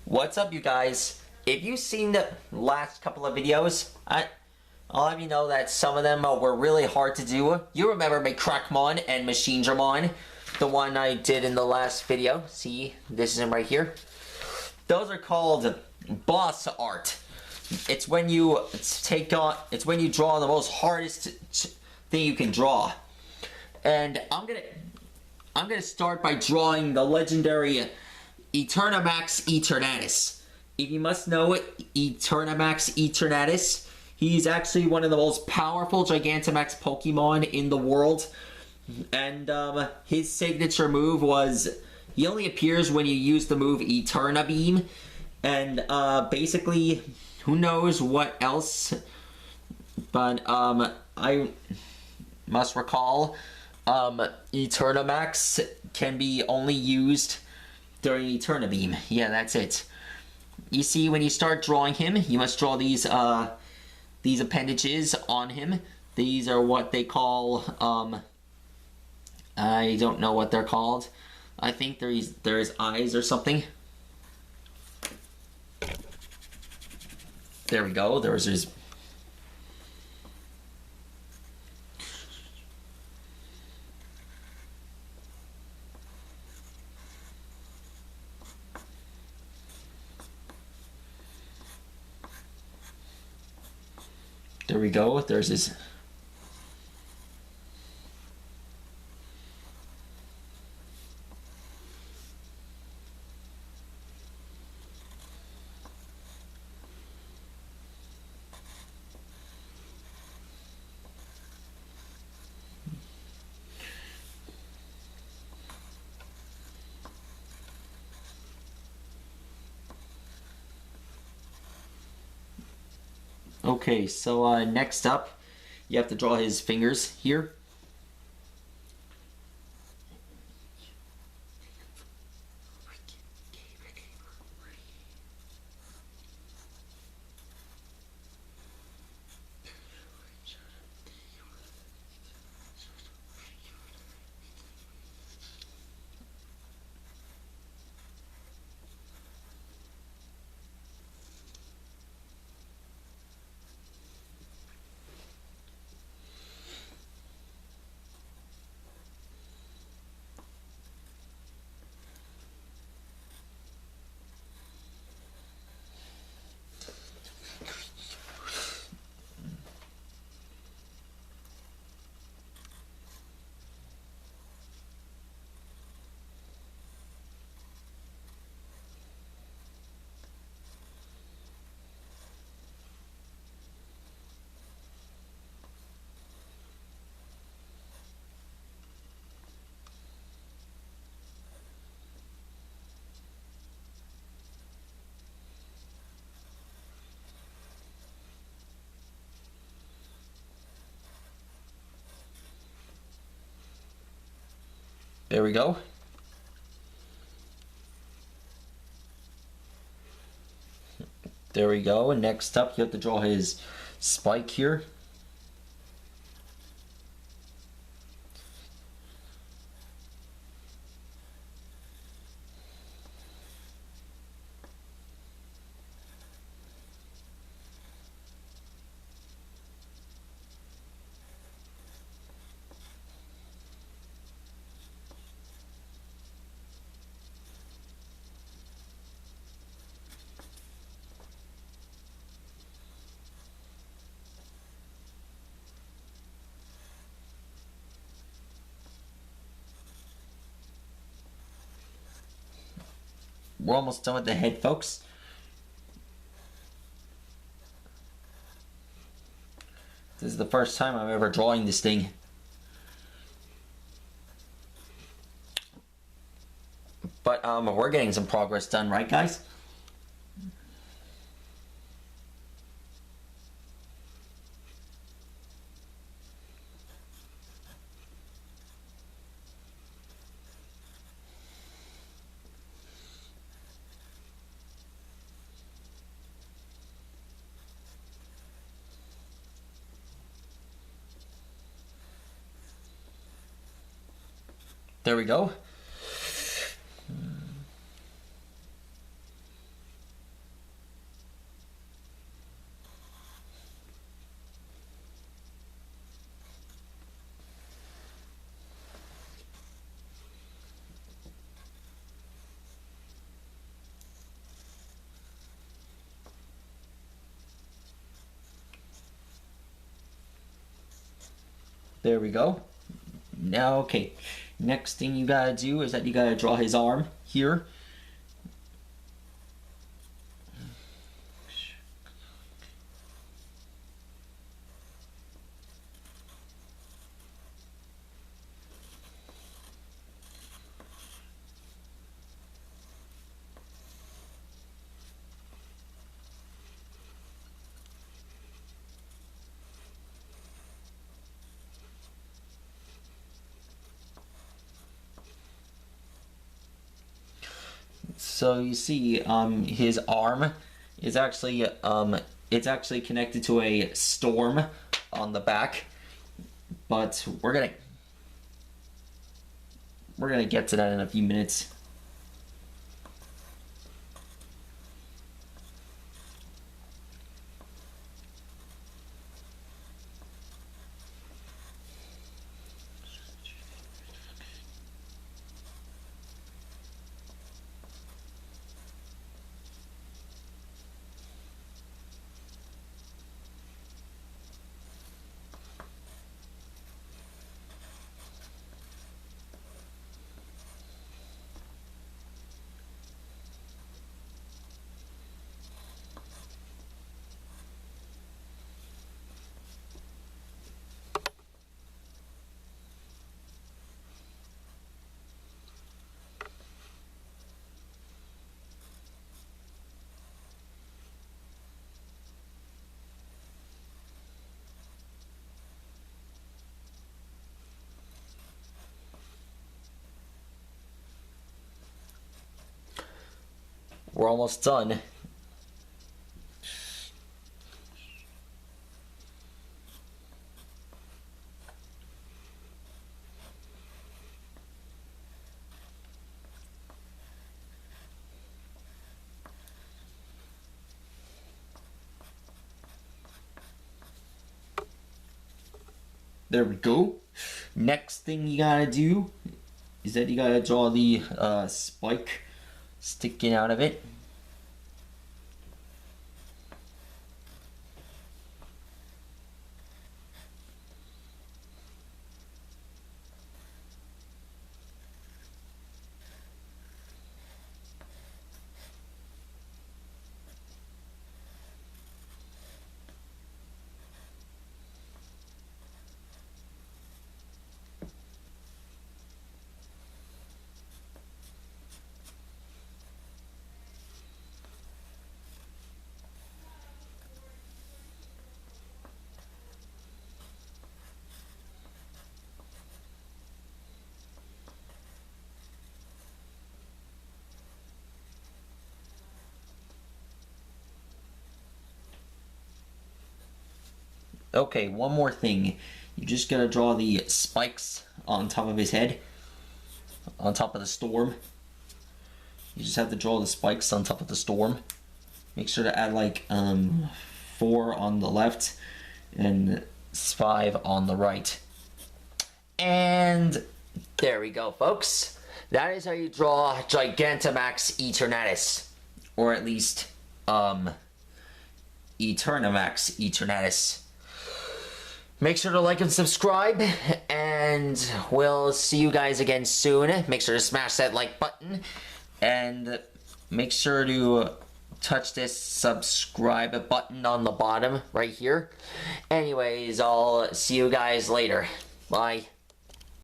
What's up, you guys? If you've seen the last couple of videos, I'll have you know that some of them were really hard to do. You remember McCrackmon and Machine Dramon, the one I did in the last video. See, this is him right here. Those are called boss art. It's when you draw the most hardest thing you can draw. And I'm gonna start by drawing the legendary Eternamax Eternatus. If you must know it, Eternamax Eternatus, he's actually one of the most powerful Gigantamax Pokemon in the world. And his signature move was, he only appears when you use the move Eterna Beam. And basically, who knows what else, but I must recall, Eternamax can be only used during Eterna Beam. Yeah, that's it. You see, when you start drawing him, you must draw these appendages on him. These are what they call, I don't know what they're called. I think there's eyes or something. There we go. There's his. There we go. There's his. Okay, so next up, you have to draw his fingers here. There we go. There we go. And next up, you have to draw his spike here. We're almost done with the head, folks. This is the first time I'm ever drawing this thing. But we're getting some progress done, right, guys? There we go. There we go. Now, okay. Next thing you gotta do is that you gotta draw his arm here. So you see, his arm is actually, it's actually connected to a storm on the back, but we're gonna get to that in a few minutes. We're almost done. There we go. Next thing you gotta do is that you gotta draw the spike sticking out of it. Okay, one more thing. You just gotta draw the spikes on top of his head, on top of the storm. You just have to draw the spikes on top of the storm. Make sure to add like 4 on the left and 5 on the right. And there we go, folks. That is how you draw Gigantamax Eternatus, or at least Eternamax Eternatus. Make sure to like and subscribe, and we'll see you guys again soon. Make sure to smash that like button, and make sure to touch this subscribe button on the bottom right here. Anyways, I'll see you guys later. Bye.